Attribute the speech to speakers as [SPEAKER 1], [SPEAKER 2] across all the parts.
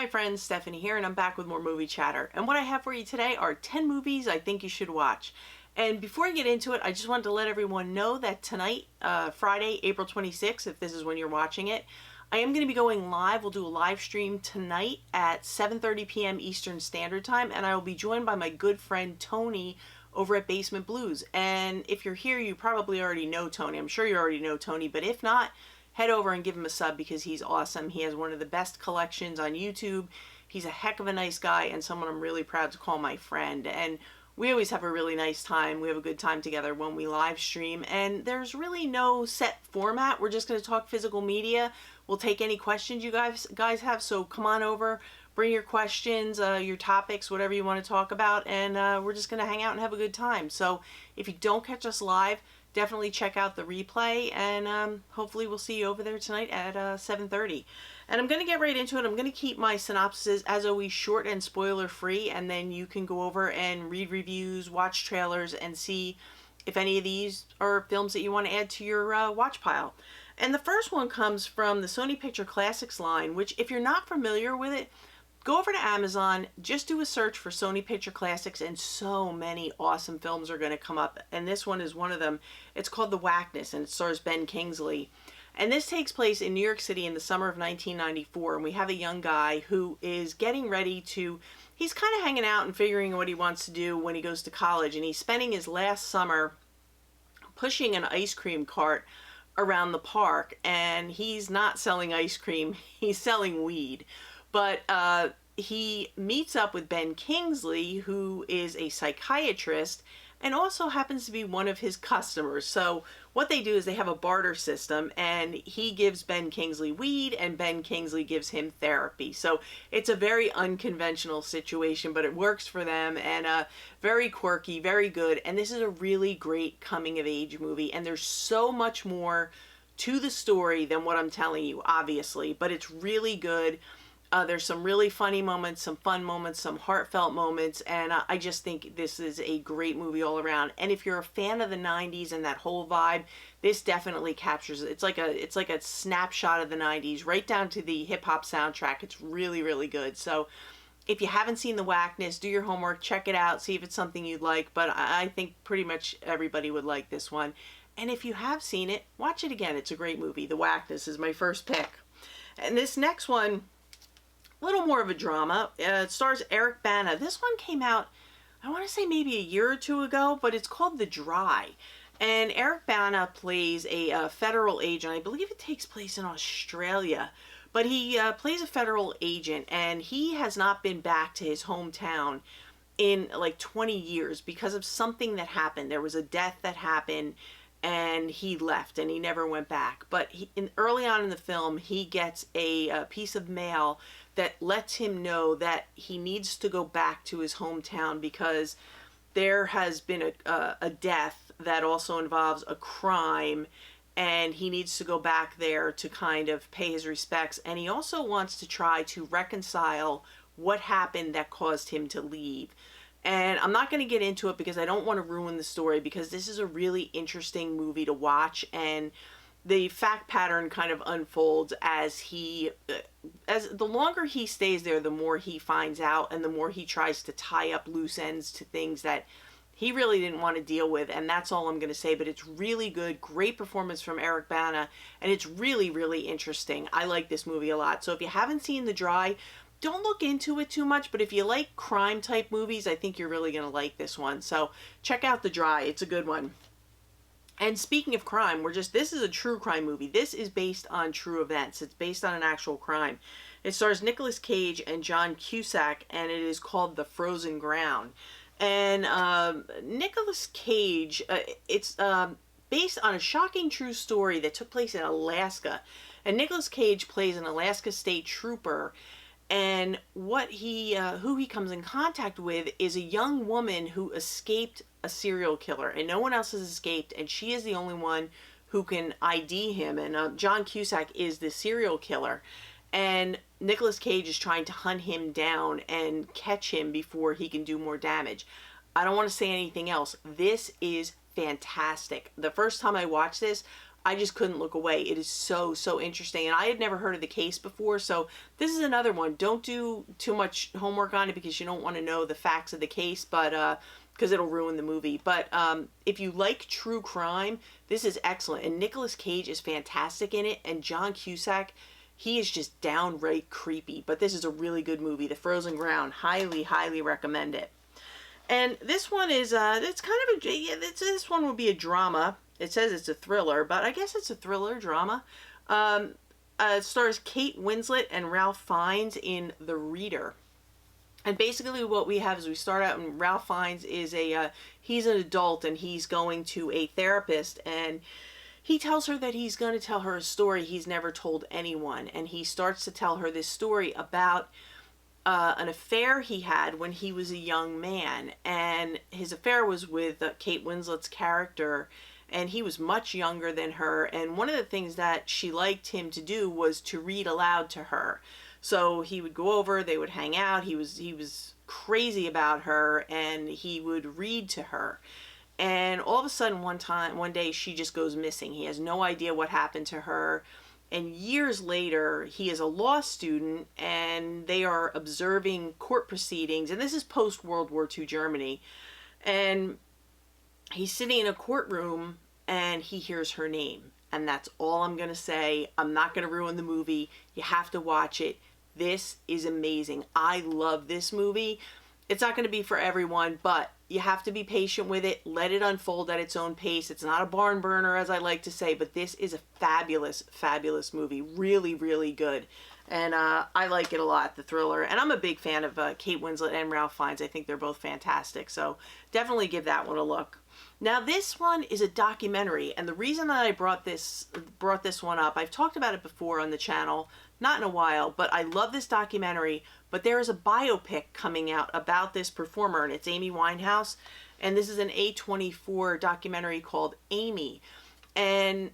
[SPEAKER 1] Hi friends, Stephanie here, and I'm back with more movie chatter. And what I have for you today are 10 movies I think you should watch. And before I get into it, I just wanted to let everyone know that tonight, Friday, April 26th, if this is when you're watching it, I am going to be going live. We'll do a live stream tonight at 7:30 p.m. Eastern Standard Time, and I will be joined by my good friend Tony over at Basement Blues. And if you're here, you probably already know Tony. I'm sure you already know Tony, but if not, head over and give him a sub because he's awesome. He has one of the best collections on YouTube. He's a heck of a nice guy and someone I'm really proud to call my friend. And we always have a really nice time. We have a good time together when we live stream. And there's really no set format. We're just going to talk physical media. We'll take any questions you guys have. So come on over, bring your questions, your topics, whatever you want to talk about. And we're just going to hang out and have a good time. So if you don't catch us live, definitely check out the replay, and hopefully we'll see you over there tonight at 7:30. And I'm going to get right into it. I'm going to keep my synopses, as always, short and spoiler-free, and then you can go over and read reviews, watch trailers, and see if any of these are films that you want to add to your watch pile. And the first one comes from the Sony Picture Classics line, which, if you're not familiar with it, go over to Amazon, just do a search for Sony Picture Classics, and so many awesome films are going to come up. And this one is one of them. It's called The Wackness, and it stars Ben Kingsley. And this takes place in New York City in the summer of 1994. And we have a young guy who is getting ready to, he's kind of hanging out and figuring what he wants to do when he goes to college. And he's spending his last summer pushing an ice cream cart around the park. And he's not selling ice cream, he's selling weed. But he meets up with Ben Kingsley, who is a psychiatrist and also happens to be one of his customers. So what they do is they have a barter system, and he gives Ben Kingsley weed and Ben Kingsley gives him therapy. So it's a very unconventional situation, but it works for them, and very quirky, very good. And this is a really great coming of age movie, and there's so much more to the story than what I'm telling you, obviously, but it's really good. There's some really funny moments, some fun moments, some heartfelt moments, and I just think this is a great movie all around. And if you're a fan of the 90s and that whole vibe, this definitely captures it. It's like a snapshot of the 90s, right down to the hip-hop soundtrack. It's really, really good. So if you haven't seen The Wackness, do your homework, check it out, see if it's something you'd like. But I think pretty much everybody would like this one. And if you have seen it, watch it again. It's a great movie. The Wackness is my first pick. And this next one, a little more of a drama. It stars Eric Bana. This one came out, I want to say maybe a year or two ago, but it's called The Dry. And Eric Bana plays a federal agent. I believe it takes place in Australia. But he plays a federal agent, and he has not been back to his hometown in like 20 years because of something that happened. There was a death that happened, and he left, and he never went back. But early on in the film, he gets a piece of mail that lets him know that he needs to go back to his hometown because there has been a death that also involves a crime, and he needs to go back there to kind of pay his respects. And he also wants to try to reconcile what happened that caused him to leave. And I'm not going to get into it because I don't want to ruin the story, because this is a really interesting movie to watch, and the fact pattern kind of unfolds as the longer he stays there, the more he finds out, and the more he tries to tie up loose ends to things that he really didn't want to deal with. And that's all I'm going to say, but it's really good. Great performance from Eric Bana, and it's really, really interesting. I like this movie a lot. So if you haven't seen The Dry, don't look into it too much, but if you like crime type movies, I think you're really going to like this one. So check out The Dry. It's a good one. And speaking of crime, this is a true crime movie. This is based on true events. It's based on an actual crime. It stars Nicolas Cage and John Cusack, and it is called The Frozen Ground. And Nicolas Cage, it's based on a shocking true story that took place in Alaska. And Nicolas Cage plays an Alaska State Trooper, and who he comes in contact with is a young woman who escaped a serial killer, and no one else has escaped, and she is the only one who can ID him. And John Cusack is the serial killer, and Nicolas Cage is trying to hunt him down and catch him before he can do more damage. I don't want to say anything else. This is fantastic. The first time I watched this, I just couldn't look away. It is so, so interesting. And I had never heard of the case before, so this is another one. Don't do too much homework on it because you don't want to know the facts of the case, but because it'll ruin the movie. But if you like true crime, this is excellent. And Nicolas Cage is fantastic in it, and John Cusack, he is just downright creepy. But this is a really good movie, The Frozen Ground. Highly, highly recommend it. And this one is, it's kind of a, yeah, this one would be a drama. It says it's a thriller, but I guess it's a thriller drama. It stars Kate Winslet and Ralph Fiennes in The Reader. And basically what we have is we start out, and Ralph Fiennes is he's an adult, and he's going to a therapist, and he tells her that he's going to tell her a story he's never told anyone. And he starts to tell her this story about an affair he had when he was a young man. And his affair was with Kate Winslet's character, and he was much younger than her. And one of the things that she liked him to do was to read aloud to her. So he would go over, they would hang out. He was crazy about her, and he would read to her. And all of a sudden, one day, she just goes missing. He has no idea what happened to her. And years later, he is a law student, and they are observing court proceedings. And this is post-World War II Germany. And he's sitting in a courtroom, and he hears her name. And that's all I'm going to say. I'm not going to ruin the movie. You have to watch it. This is amazing. I love this movie. It's not going to be for everyone, but you have to be patient with it. Let it unfold at its own pace. It's not a barn burner, as I like to say, but this is a fabulous, fabulous movie. Really, really good. And I like it a lot, the thriller. And I'm a big fan of Kate Winslet and Ralph Fiennes. I think they're both fantastic. So definitely give that one a look. Now this one is a documentary, and the reason that I brought this one up, I've talked about it before on the channel, not in a while, but I love this documentary. But there is a biopic coming out about this performer, and it's Amy Winehouse, and this is an A24 documentary called Amy. And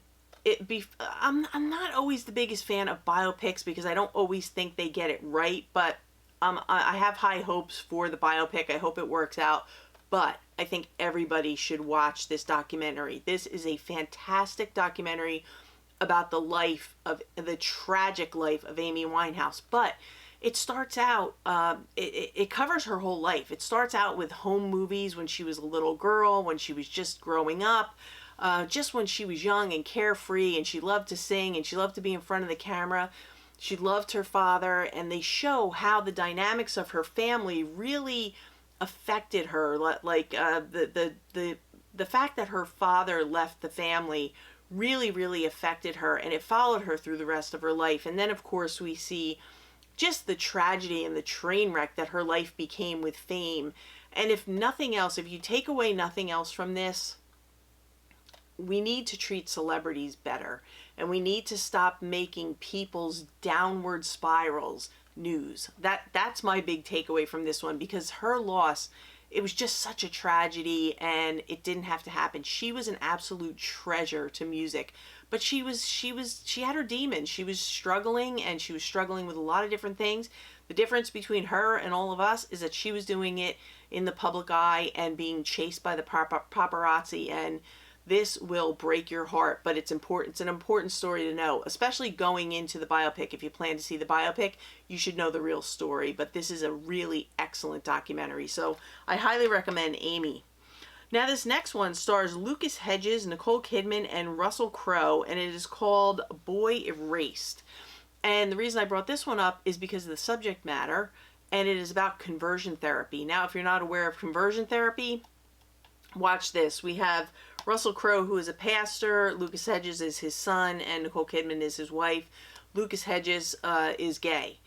[SPEAKER 1] I'm not always the biggest fan of biopics because I don't always think they get it right, but I have high hopes for the biopic. I hope it works out. But I think everybody should watch this documentary. This is a fantastic documentary about the tragic life of Amy Winehouse. But it starts out, it covers her whole life. It starts out with home movies when she was a little girl, when she was just growing up, just when she was young and carefree, and she loved to sing, and she loved to be in front of the camera. She loved her father, and they show how the dynamics of her family really affected her. Like the fact that her father left the family really, really affected her, and it followed her through the rest of her life. And then, of course, we see just the tragedy and the train wreck that her life became with fame. And if nothing else, if you take away nothing else from this, we need to treat celebrities better, and we need to stop making people's downward spirals news. That's my big takeaway from this one, because her loss, it was just such a tragedy, and it didn't have to happen. She was an absolute treasure to music, but she had her demons. She was struggling, and she was struggling with a lot of different things. The difference between her and all of us is that she was doing it in the public eye and being chased by the paparazzi, and this will break your heart, but it's important. It's an important story to know, especially going into the biopic. If you plan to see the biopic, you should know the real story, but this is a really excellent documentary, so I highly recommend Amy. Now this next one stars Lucas Hedges, Nicole Kidman, and Russell Crowe, and it is called Boy Erased. And the reason I brought this one up is because of the subject matter, and it is about conversion therapy. Now, if you're not aware of conversion therapy, watch this. We have Russell Crowe, who is a pastor. Lucas Hedges is his son, and Nicole Kidman is his wife. Lucas Hedges is gay,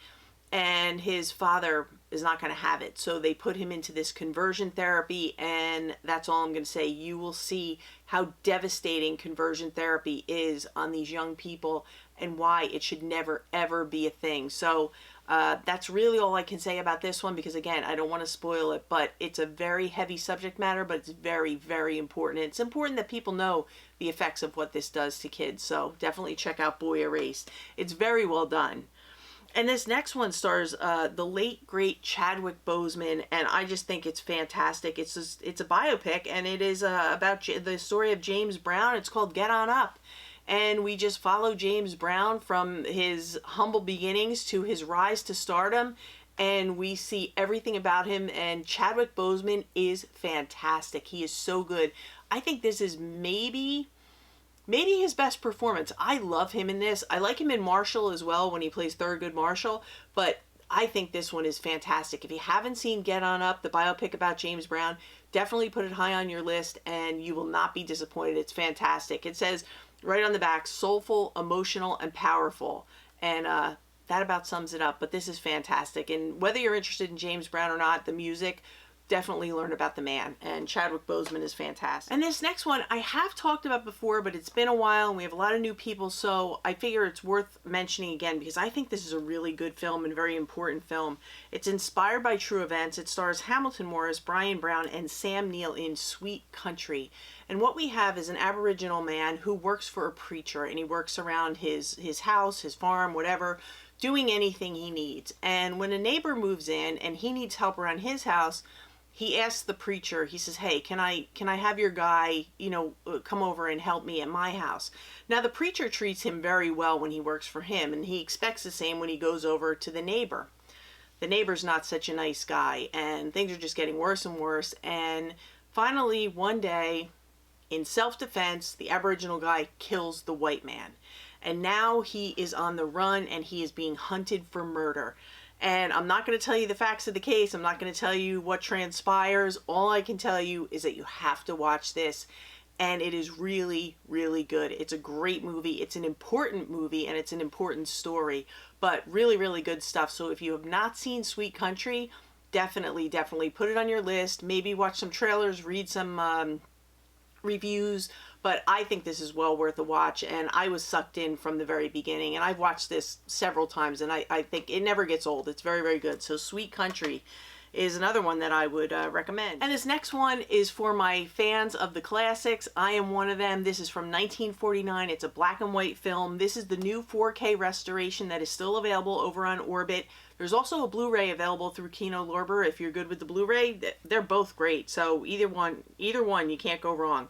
[SPEAKER 1] and his father is not going to have it. So they put him into this conversion therapy, and that's all I'm going to say. You will see how devastating conversion therapy is on these young people and why it should never, ever be a thing. So that's really all I can say about this one, because again, I don't want to spoil it, but it's a very heavy subject matter, but it's very, very important. It's important that people know the effects of what this does to kids. So definitely check out Boy Erased. It's very well done. And this next one stars the late, great Chadwick Boseman, and I just think it's fantastic. It's a biopic, and it is about the story of James Brown. It's called Get On Up. and we just follow James Brown from his humble beginnings to his rise to stardom, and we see everything about him. And Chadwick Boseman is fantastic. He is so good. I think this is maybe his best performance. I love him in this. I like him in Marshall as well when he plays Thurgood Marshall, but I think this one is fantastic. If you haven't seen Get On Up, the biopic about James Brown, definitely put it high on your list and you will not be disappointed. It's fantastic. It says right on the back, soulful, emotional, and powerful. And that about sums it up, but this is fantastic. And whether you're interested in James Brown or not, the music, definitely learn about the man, and Chadwick Boseman is fantastic. And this next one I have talked about before, but it's been a while and we have a lot of new people, so I figure it's worth mentioning again because I think this is a really good film and very important film. It's inspired by true events. It stars Hamilton Morris, Brian Brown, and Sam Neill in Sweet Country. And what we have is an Aboriginal man who works for a preacher, and he works around his house, his farm, whatever, doing anything he needs. And when a neighbor moves in and he needs help around his house, he asks the preacher, he says, hey, can I have your guy, come over and help me at my house? Now, the preacher treats him very well when he works for him, and he expects the same when he goes over to the neighbor. The neighbor's not such a nice guy, and things are just getting worse and worse. And finally, one day, in self-defense, the Aboriginal guy kills the white man. And now he is on the run, and he is being hunted for murder. And I'm not going to tell you the facts of the case. I'm not going to tell you what transpires. All I can tell you is that you have to watch this. And it is really, really good. It's a great movie. It's an important movie and it's an important story. But really, really good stuff. So if you have not seen Sweet Country, definitely put it on your list. Maybe watch some trailers, read some reviews. But I think this is well worth a watch, and I was sucked in from the very beginning, and I've watched this several times, and I think it never gets old. It's very, very good. So Sweet Country is another one that I would recommend. And this next one is for my fans of the classics. I am one of them. This is from 1949. It's a black and white film. This is the new 4K restoration that is still available over on Orbit. There's also a Blu-ray available through Kino Lorber. If you're good with the Blu-ray, they're both great. So either one, you can't go wrong.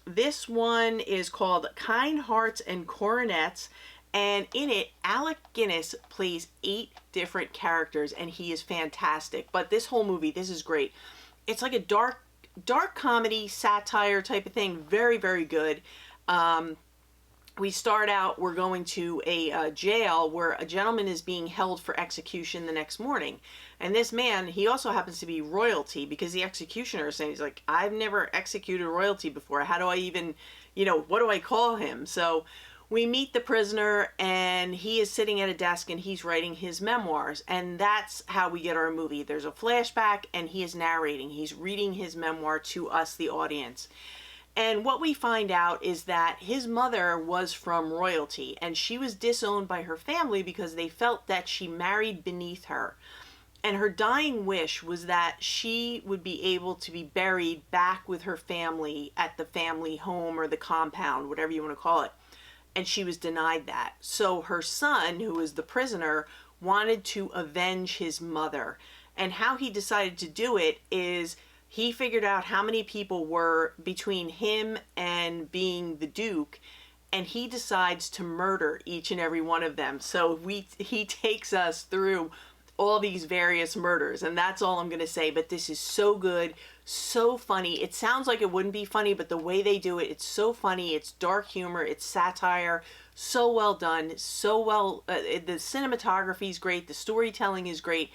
[SPEAKER 1] This one is called Kind Hearts and Coronets, and in it, Alec Guinness plays 8 different characters, and he is fantastic. But this whole movie, this is great. It's like a dark comedy, satire type of thing. Very, very good. We start out, we're going to a jail where a gentleman is being held for execution the next morning. And this man, he also happens to be royalty, because the executioner is saying, he's like, I've never executed royalty before. How do I even, what do I call him? So we meet the prisoner, and he is sitting at a desk and he's writing his memoirs. And that's how we get our movie. There's a flashback and he is narrating. He's reading his memoir to us, the audience. And what we find out is that his mother was from royalty, and she was disowned by her family because they felt that she married beneath her. And her dying wish was that she would be able to be buried back with her family at the family home or the compound, whatever you want to call it. And she was denied that. So her son, who was the prisoner, wanted to avenge his mother. And how he decided to do it is he figured out how many people were between him and being the Duke, and he decides to murder each and every one of them. So he takes us through all these various murders, and that's all I'm going to say. But this is so good, so funny. It sounds like it wouldn't be funny, but the way they do it, it's so funny. It's dark humor, it's satire, so well done, so well. The cinematography is great, the storytelling is great.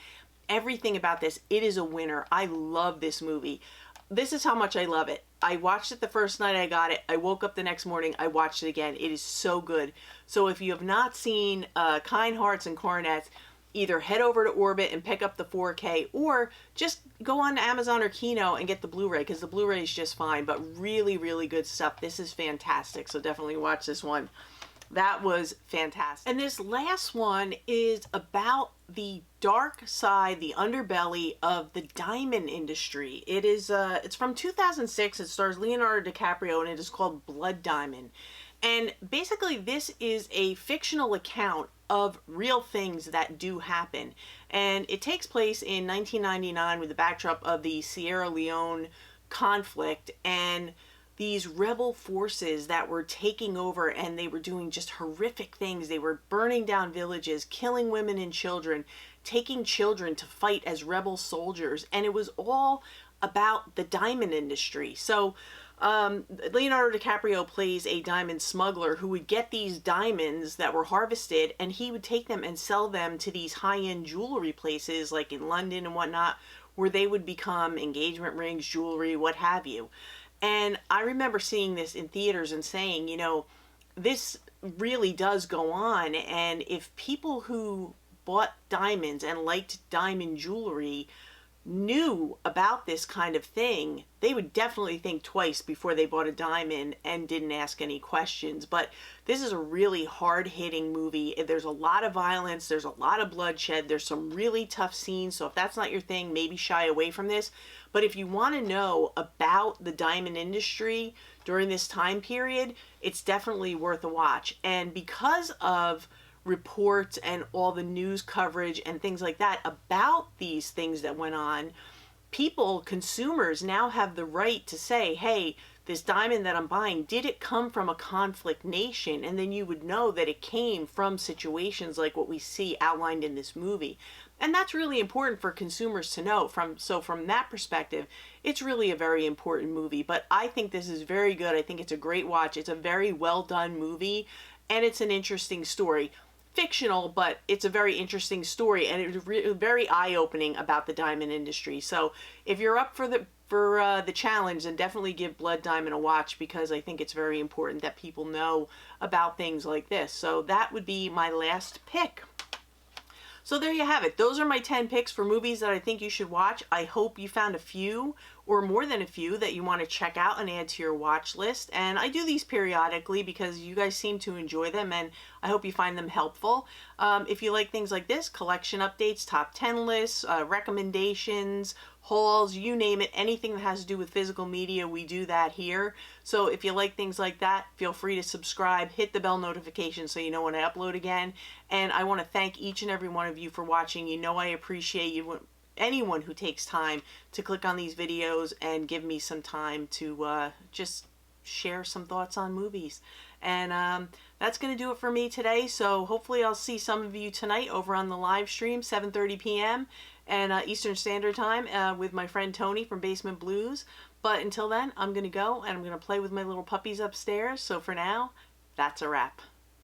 [SPEAKER 1] Everything about this, it is a winner. I love this movie. This is how much I love it. I watched it the first night I got it. I woke up the next morning. I watched it again. It is so good. So if you have not seen Kind Hearts and Coronets, either head over to Orbit and pick up the 4K, or just go on to Amazon or Kino and get the Blu-ray, because the Blu-ray is just fine. But really, really good stuff. This is fantastic. So definitely watch this one. That was fantastic. And this last one is about the dark side, the underbelly of the diamond industry. It is it's from 2006. It stars Leonardo DiCaprio, and it is called Blood Diamond. And basically this is a fictional account of real things that do happen. And it takes place in 1999 with the backdrop of the Sierra Leone conflict. And these rebel forces that were taking over, and they were doing just horrific things. They were burning down villages, killing women and children, taking children to fight as rebel soldiers, and it was all about the diamond industry. So Leonardo DiCaprio plays a diamond smuggler who would get these diamonds that were harvested, and he would take them and sell them to these high-end jewelry places like in London and whatnot, where they would become engagement rings, jewelry, what have you. And I remember seeing this in theaters and saying, you know, this really does go on, and if people who bought diamonds and liked diamond jewelry knew about this kind of thing, they would definitely think twice before they bought a diamond and didn't ask any questions. But this is a really hard-hitting movie. There's a lot of violence, there's a lot of bloodshed, there's some really tough scenes, so if that's not your thing, maybe shy away from this. But if you want to know about the diamond industry during this time period, it's definitely worth a watch. And because of reports and all the news coverage and things like that about these things that went on, people, consumers, now have the right to say, hey, this diamond that I'm buying, did it come from a conflict nation? And then you would know that it came from situations like what we see outlined in this movie. And that's really important for consumers to know. So from that perspective, it's really a very important movie. But I think this is very good. I think it's a great watch. It's a very well done movie, and it's an interesting story. Fictional, but it's a very interesting story, and it's very eye-opening about the diamond industry. So if you're up for the challenge, then definitely give Blood Diamond a watch, because I think it's very important that people know about things like this. So that would be my last pick. So there you have it. Those are my 10 picks for movies that I think you should watch. I hope you found a few or more than a few that you want to check out and add to your watch list. And I do these periodically because you guys seem to enjoy them, and I hope you find them helpful. If you like things like this, collection updates, top 10 lists, recommendations, hauls, you name it, anything that has to do with physical media, we do that here. So if you like things like that, feel free to subscribe, hit the bell notification so you know when I upload again. And I want to thank each and every one of you for watching. You know I appreciate you, anyone who takes time to click on these videos and give me some time to just share some thoughts on movies. And that's going to do it for me today. So hopefully I'll see some of you tonight over on the live stream, 7:30 p.m. and Eastern Standard Time with my friend Tony from Basement Blues. But until then, I'm going to go and I'm going to play with my little puppies upstairs. So for now, that's a wrap.